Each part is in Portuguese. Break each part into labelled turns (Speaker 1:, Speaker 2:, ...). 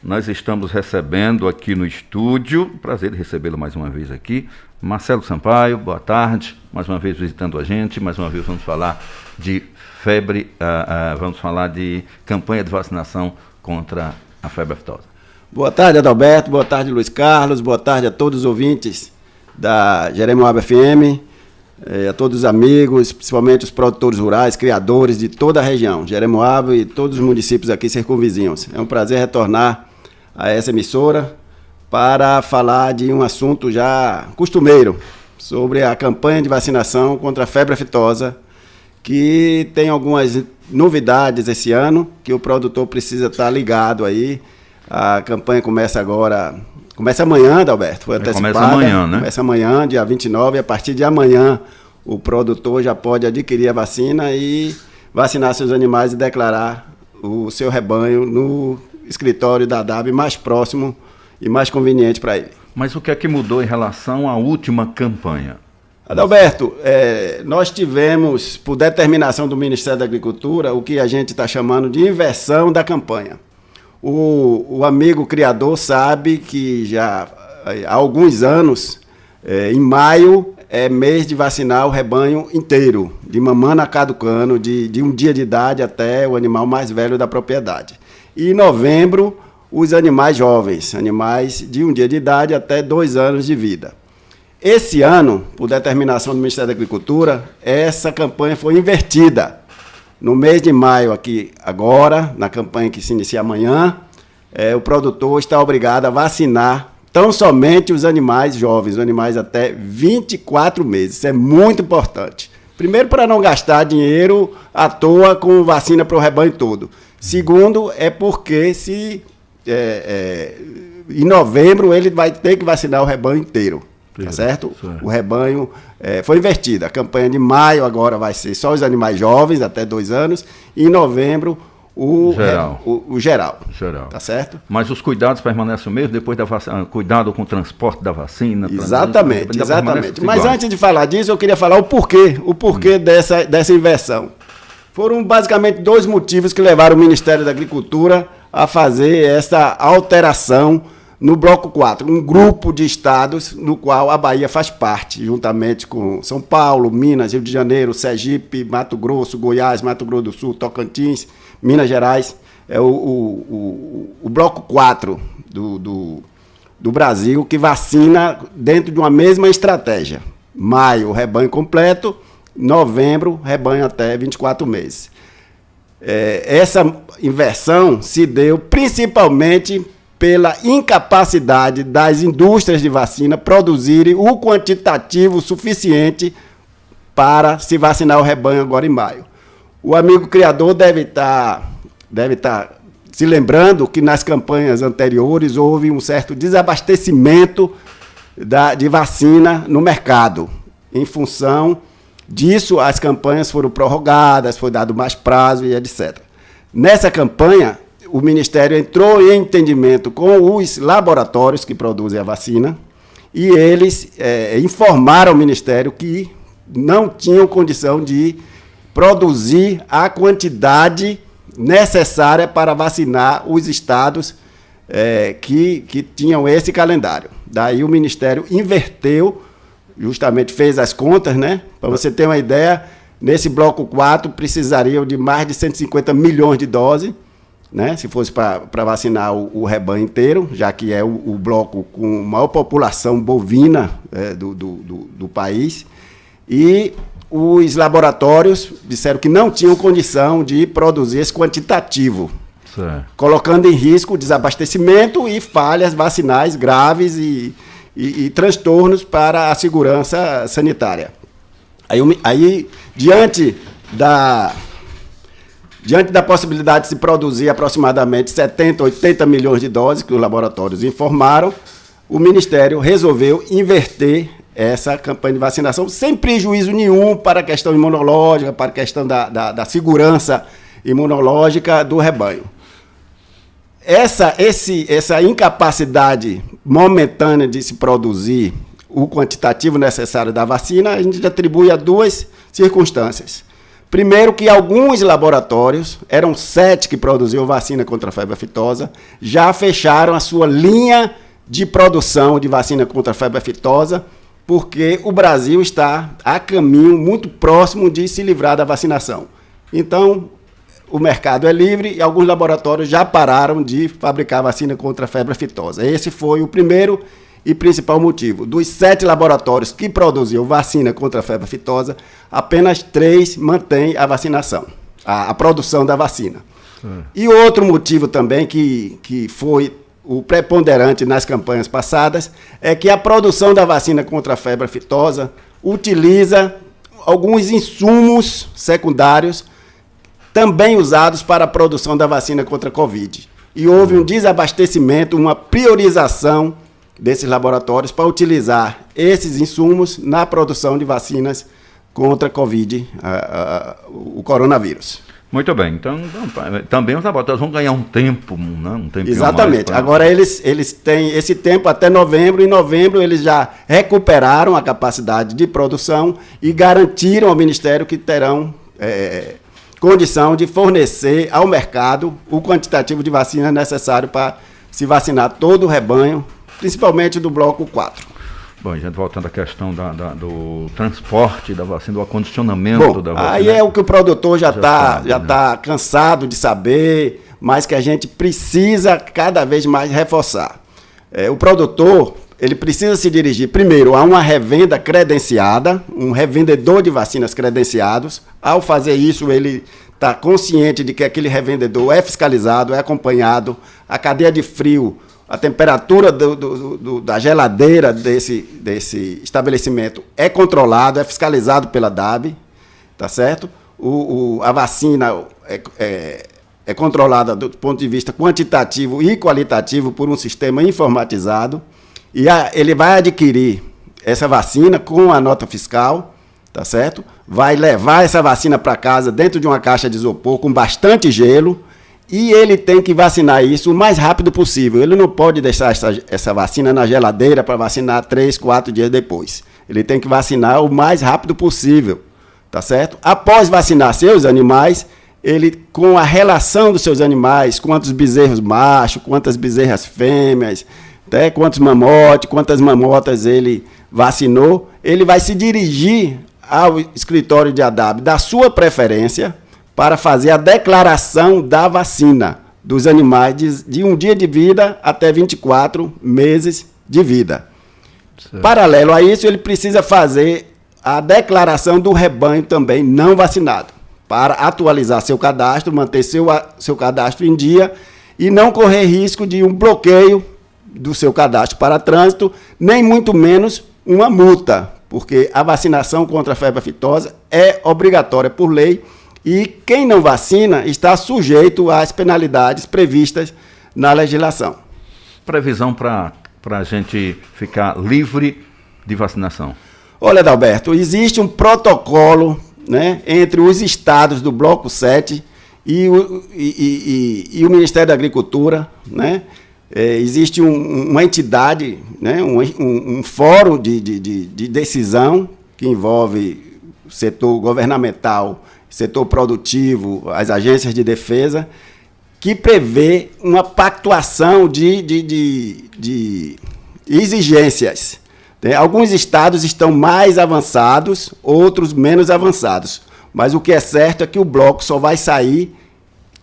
Speaker 1: nós estamos recebendo aqui no estúdio, prazer de recebê-lo mais uma vez aqui, Marcelo Sampaio, boa tarde, mais uma vez visitando a gente, mais uma vez vamos falar de febre, vamos falar de campanha de vacinação contra a febre aftosa.
Speaker 2: Boa tarde, Adalberto, boa tarde, Luiz Carlos, boa tarde a todos os ouvintes da Jeremoabo FM, a todos os amigos, principalmente os produtores rurais, criadores de toda a região, Jeremoabo e todos os municípios aqui circunvizinhos. É um prazer retornar a essa emissora para falar de um assunto já costumeiro, sobre a campanha de vacinação contra a febre aftosa, que tem algumas novidades esse ano, que o produtor precisa estar ligado aí. A campanha começa amanhã, Adalberto, foi antecipada.
Speaker 1: Começa amanhã, né?
Speaker 2: Começa amanhã, dia 29, e a partir de amanhã o produtor já pode adquirir a vacina e vacinar seus animais e declarar o seu rebanho no escritório da DAB mais próximo e mais conveniente para ele.
Speaker 1: Mas o que é que mudou em relação à última campanha?
Speaker 2: Adalberto, nós tivemos, por determinação do Ministério da Agricultura, o que a gente está chamando de inversão da campanha. O amigo criador sabe que já há alguns anos, em maio, é mês de vacinar o rebanho inteiro, de mamana a caducano, de um dia de idade até o animal mais velho da propriedade. E em novembro, os animais jovens, animais de um dia de idade até 2 anos de vida. Esse ano, por determinação do Ministério da Agricultura, essa campanha foi invertida. No mês de maio, aqui agora, na campanha que se inicia amanhã, o produtor está obrigado a vacinar tão somente os animais jovens, os animais até 24 meses. Isso é muito importante. Primeiro, para não gastar dinheiro à toa com vacina para o rebanho todo. Segundo, é porque em novembro ele vai ter que vacinar o rebanho inteiro. Tá certo? O rebanho foi invertido. A campanha de maio agora vai ser só os animais jovens, até 2 anos, e em novembro o geral. Tá certo?
Speaker 1: Mas os cuidados permanecem o mesmo depois da vacina? Cuidado com o transporte da vacina?
Speaker 2: Exatamente. Mas antes de falar disso, eu queria falar o porquê dessa inversão. Foram basicamente 2 motivos que levaram o Ministério da Agricultura a fazer essa alteração no Bloco 4, um grupo de estados no qual a Bahia faz parte, juntamente com São Paulo, Minas, Rio de Janeiro, Sergipe, Mato Grosso, Goiás, Mato Grosso do Sul, Tocantins, Minas Gerais. É o Bloco 4 do Brasil, que vacina dentro de uma mesma estratégia. Maio, rebanho completo, novembro, rebanho até 24 meses. Essa inversão se deu principalmente pela incapacidade das indústrias de vacina produzirem o quantitativo suficiente para se vacinar o rebanho agora em maio. O amigo criador deve estar se lembrando que nas campanhas anteriores houve um certo desabastecimento de vacina no mercado. Em função disso, as campanhas foram prorrogadas, foi dado mais prazo e etc. Nessa campanha, o Ministério entrou em entendimento com os laboratórios que produzem a vacina e eles informaram ao Ministério que não tinham condição de produzir a quantidade necessária para vacinar os estados que tinham esse calendário. Daí o Ministério inverteu, justamente fez as contas, né? Para você ter uma ideia, nesse bloco 4 precisariam de mais de 150 milhões de doses, né, se fosse para vacinar o rebanho inteiro, já que é o bloco com maior população bovina do país. E os laboratórios disseram que não tinham condição de produzir esse quantitativo, colocando em risco o desabastecimento e falhas vacinais graves e transtornos para a segurança sanitária. Aí diante da possibilidade de se produzir aproximadamente 70, 80 milhões de doses, que os laboratórios informaram, o Ministério resolveu inverter essa campanha de vacinação sem prejuízo nenhum para a questão imunológica, para a questão da segurança imunológica do rebanho. Essa incapacidade momentânea de se produzir o quantitativo necessário da vacina, a gente atribui a 2 circunstâncias. Primeiro que alguns laboratórios, eram 7 que produziam vacina contra a febre aftosa, já fecharam a sua linha de produção de vacina contra a febre aftosa, porque o Brasil está a caminho muito próximo de se livrar da vacinação. Então, o mercado é livre e alguns laboratórios já pararam de fabricar vacina contra a febre aftosa. Esse foi o primeiro e principal motivo. Dos 7 laboratórios que produziam vacina contra a febre aftosa, apenas 3 mantêm a vacinação, a produção da vacina. E outro motivo também que foi o preponderante nas campanhas passadas é que a produção da vacina contra a febre aftosa utiliza alguns insumos secundários também usados para a produção da vacina contra a Covid. E houve um desabastecimento, uma priorização desses laboratórios para utilizar esses insumos na produção de vacinas contra a Covid, o coronavírus.
Speaker 1: Muito bem, então também os laboratórios vão ganhar um tempo, né? Um tempinho.
Speaker 2: Exatamente. Agora eles têm esse tempo até novembro. Em novembro eles já recuperaram a capacidade de produção e garantiram ao Ministério que terão condição de fornecer ao mercado o quantitativo de vacina necessário para se vacinar todo o rebanho, principalmente do bloco 4.
Speaker 1: Bom, gente, voltando à questão do transporte da vacina, do acondicionamento da vacina.
Speaker 2: Aí é o que o produtor já está cansado de saber, mas que a gente precisa cada vez mais reforçar. O produtor, ele precisa se dirigir primeiro a uma revenda credenciada, um revendedor de vacinas credenciados. Ao fazer isso, ele está consciente de que aquele revendedor é fiscalizado, é acompanhado, a cadeia de frio, a temperatura da geladeira desse estabelecimento é controlado, é fiscalizado pela DAB, tá certo? A vacina é controlada do ponto de vista quantitativo e qualitativo por um sistema informatizado, e ele vai adquirir essa vacina com a nota fiscal, tá certo? Vai levar essa vacina para casa dentro de uma caixa de isopor com bastante gelo, e ele tem que vacinar isso o mais rápido possível. Ele não pode deixar essa vacina na geladeira para vacinar 3, 4 dias depois. Ele tem que vacinar o mais rápido possível, tá certo? Após vacinar seus animais, ele, com a relação dos seus animais, quantos bezerros machos, quantas bezerras fêmeas, quantos mamotes, quantas mamotas ele vacinou, ele vai se dirigir ao escritório de ADAB da sua preferência, para fazer a declaração da vacina dos animais de um dia de vida até 24 meses de vida. Certo. Paralelo a isso, ele precisa fazer a declaração do rebanho também não vacinado, para atualizar seu cadastro, manter seu cadastro em dia e não correr risco de um bloqueio do seu cadastro para trânsito, nem muito menos uma multa, porque a vacinação contra a febre aftosa é obrigatória por lei. E quem não vacina está sujeito às penalidades previstas na legislação.
Speaker 1: Previsão para a gente ficar livre de vacinação?
Speaker 2: Olha, Adalberto, existe um protocolo, né, entre os estados do Bloco 7 e o Ministério da Agricultura, né? Existe uma entidade, né, um fórum de decisão que envolve o setor governamental, setor produtivo, as agências de defesa, que prevê uma pactuação de exigências. Alguns estados estão mais avançados, outros menos avançados. Mas o que é certo é que o bloco só vai sair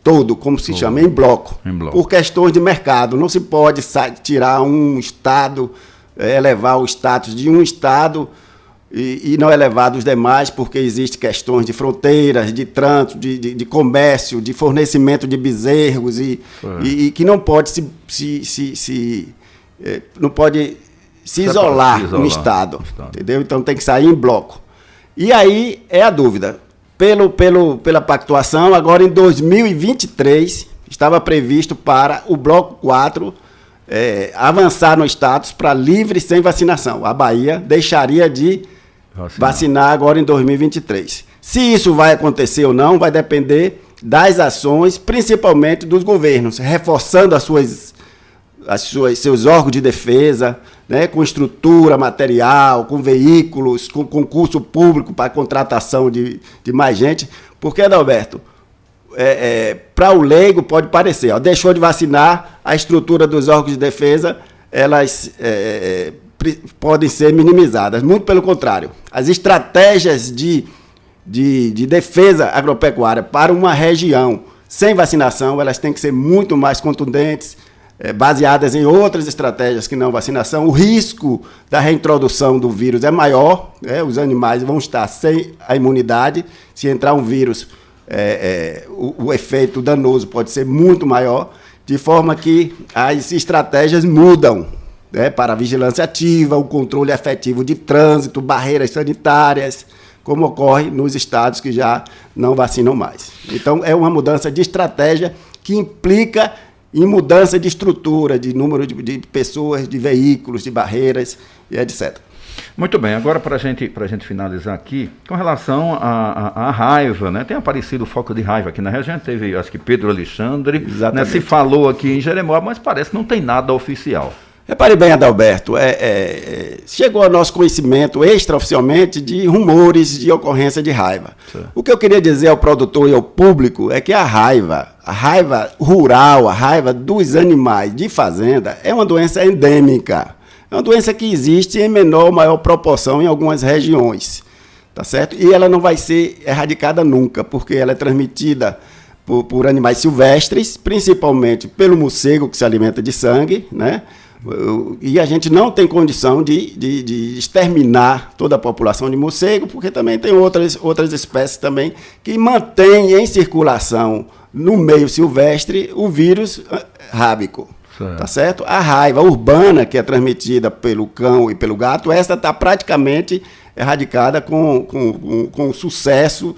Speaker 2: todo, como se chama, em bloco, por questões de mercado. Não se pode tirar um estado, elevar o status de um estado e não elevar dos demais, porque existem questões de fronteiras, de trânsito, de comércio, de fornecimento de bezerros, e que não pode não pode se isolar no estado, entendeu? Então tem que sair em bloco. E aí é a dúvida. Pela pactuação, agora em 2023, estava previsto para o bloco 4 avançar no status para livre sem vacinação. A Bahia deixaria de vacinar agora em 2023. Se isso vai acontecer ou não, vai depender das ações, principalmente dos governos, reforçando seus órgãos de defesa, né, com estrutura material, com veículos, com concurso público para contratação de mais gente, Porque, Adalberto, para o leigo pode parecer, ó, deixou de vacinar, a estrutura dos órgãos de defesa, elas podem ser minimizadas. Muito pelo contrário. As estratégias de defesa agropecuária para uma região sem vacinação, elas têm que ser muito mais contundentes, baseadas em outras estratégias que não vacinação. O risco da reintrodução do vírus é maior, os animais vão estar sem a imunidade. Se entrar um vírus, o efeito danoso pode ser muito maior, de forma que as estratégias mudam, para a vigilância ativa, o controle efetivo de trânsito, barreiras sanitárias, como ocorre nos estados que já não vacinam mais. Então, é uma mudança de estratégia que implica em mudança de estrutura, de número de pessoas, de veículos, de barreiras e etc.
Speaker 1: Muito bem, agora para a gente finalizar aqui, com relação à raiva, né? Tem aparecido foco de raiva aqui na região, teve, acho que Pedro Alexandre, né? Se falou aqui em Jeremó, mas parece que não tem nada oficial.
Speaker 2: Repare bem, Adalberto, chegou ao nosso conhecimento extraoficialmente de rumores de ocorrência de raiva. Sim. O que eu queria dizer ao produtor e ao público é que a raiva rural, a raiva dos animais de fazenda é uma doença endêmica. É uma doença que existe em menor ou maior proporção em algumas regiões, tá certo? E ela não vai ser erradicada nunca, porque ela é transmitida por animais silvestres, principalmente pelo morcego que se alimenta de sangue, né? E a gente não tem condição de exterminar toda a população de morcego, porque também tem outras espécies também que mantêm em circulação no meio silvestre o vírus rábico. Certo. Tá certo? A raiva urbana, que é transmitida pelo cão e pelo gato, essa está praticamente erradicada com o sucesso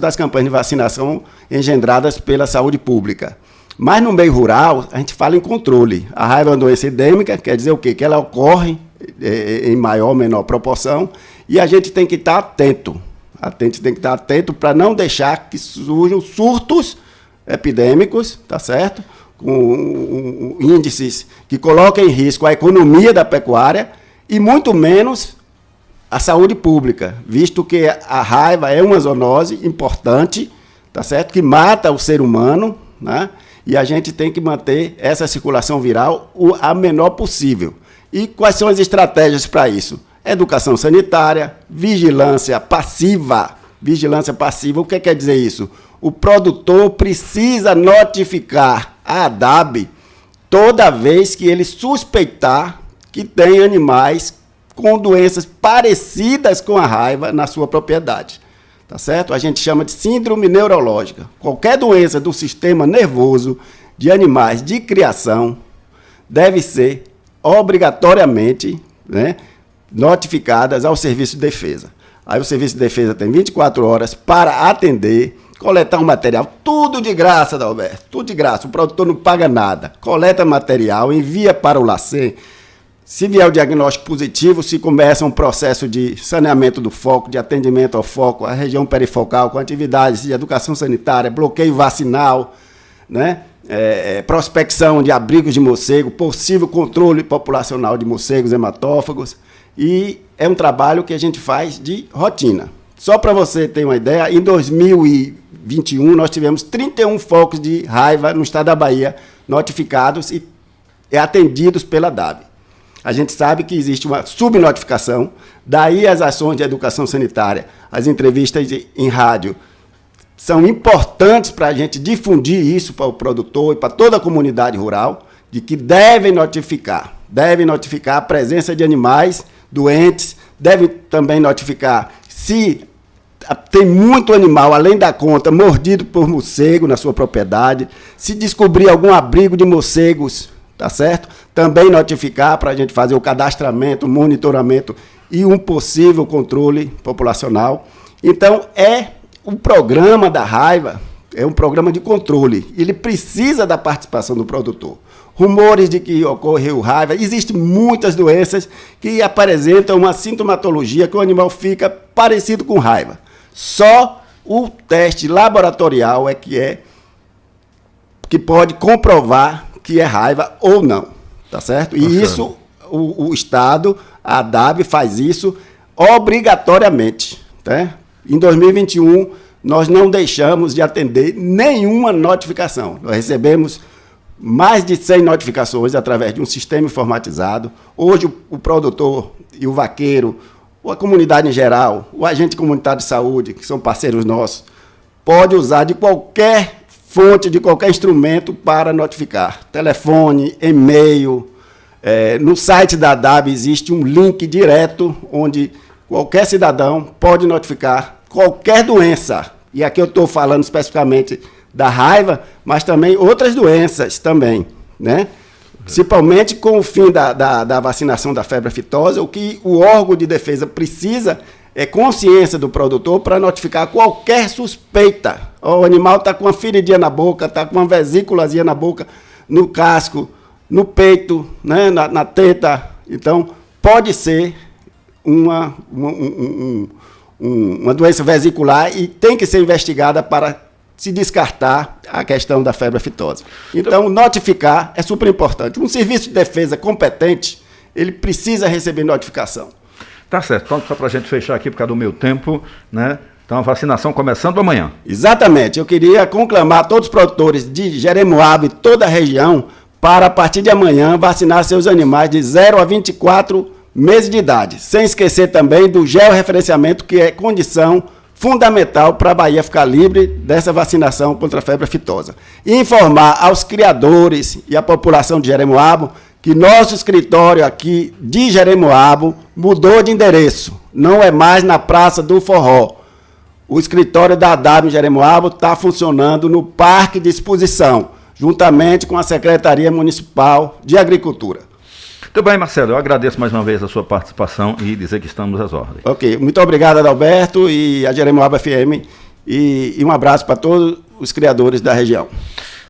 Speaker 2: das campanhas de vacinação engendradas pela saúde pública. Mas no meio rural, a gente fala em controle. A raiva é uma doença endêmica, quer dizer o quê? Que ela ocorre em maior ou menor proporção, e a gente tem que estar atento. A gente tem que estar atento para não deixar que surjam surtos epidêmicos, tá certo? Com índices que coloquem em risco a economia da pecuária e muito menos a saúde pública, visto que a raiva é uma zoonose importante, tá certo? Que mata o ser humano, né? E a gente tem que manter essa circulação viral a menor possível. E quais são as estratégias para isso? Educação sanitária, vigilância passiva. Vigilância passiva, o que quer dizer isso? O produtor precisa notificar a ADAB toda vez que ele suspeitar que tem animais com doenças parecidas com a raiva na sua propriedade. Tá certo? A gente chama de síndrome neurológica. Qualquer doença do sistema nervoso de animais de criação deve ser obrigatoriamente, né, notificadas ao Serviço de Defesa. Aí o Serviço de Defesa tem 24 horas para atender, coletar um material, tudo de graça, Adalberto, tudo de graça. O produtor não paga nada. Coleta material, envia para o LACEN. Se vier o diagnóstico positivo, se começa um processo de saneamento do foco, de atendimento ao foco, a região perifocal, com atividades de educação sanitária, bloqueio vacinal, né? Prospecção de abrigos de morcego, possível controle populacional de morcegos hematófagos. E é um trabalho que a gente faz de rotina. Só para você ter uma ideia, em 2021 nós tivemos 31 focos de raiva no estado da Bahia notificados e atendidos pela DAB. A gente sabe que existe uma subnotificação, daí as ações de educação sanitária, as entrevistas em rádio, são importantes para a gente difundir isso para o produtor e para toda a comunidade rural, de que devem notificar a presença de animais doentes, devem também notificar se tem muito animal, além da conta, mordido por morcego na sua propriedade, se descobrir algum abrigo de morcegos, tá certo? Também notificar para a gente fazer o cadastramento, o monitoramento e um possível controle populacional. Então, o programa da raiva é um programa de controle. Ele precisa da participação do produtor. Rumores de que ocorreu raiva, existem muitas doenças que apresentam uma sintomatologia que o animal fica parecido com raiva. Só o teste laboratorial que pode comprovar que é raiva ou não, tá certo? E isso, o Estado, a ADAB, faz isso obrigatoriamente, tá? Em 2021, nós não deixamos de atender nenhuma notificação. Nós recebemos mais de 100 notificações através de um sistema informatizado. Hoje o produtor e o vaqueiro, ou a comunidade em geral, o agente comunitário de saúde, que são parceiros nossos, pode usar de qualquer fonte, de qualquer instrumento para notificar. Telefone, e-mail. No site da ADAB existe um link direto onde qualquer cidadão pode notificar qualquer doença. E aqui eu estou falando especificamente da raiva, mas também outras doenças também, né? Principalmente com o fim da vacinação da febre aftosa, o que o órgão de defesa precisa é consciência do produtor para notificar qualquer suspeita. O animal está com uma feridinha na boca, está com uma vesículazinha na boca, no casco, no peito, né, na teta. Então, pode ser uma doença vesicular e tem que ser investigada para se descartar a questão da febre aftosa. Então, notificar é super importante. Um serviço de defesa competente, ele precisa receber notificação.
Speaker 1: Tá certo. Então, só para a gente fechar aqui por causa do meu tempo, né? Então, a vacinação começando amanhã.
Speaker 2: Exatamente. Eu queria conclamar todos os produtores de Jeremoabo e toda a região para, a partir de amanhã, vacinar seus animais de 0 a 24 meses de idade. Sem esquecer também do georreferenciamento, que é condição fundamental para a Bahia ficar livre dessa vacinação contra a febre aftosa. E informar aos criadores e à população de Jeremoabo que nosso escritório aqui de Jeremoabo mudou de endereço. Não é mais na Praça do Forró. O escritório da ADAB em Jeremoabo está funcionando no Parque de Exposição, juntamente com a Secretaria Municipal de Agricultura.
Speaker 1: Muito bem, Marcelo, eu agradeço mais uma vez a sua participação e dizer que estamos às ordens.
Speaker 2: Ok, muito obrigado, Adalberto, e a Jeremoabo FM, e um abraço para todos os criadores da região.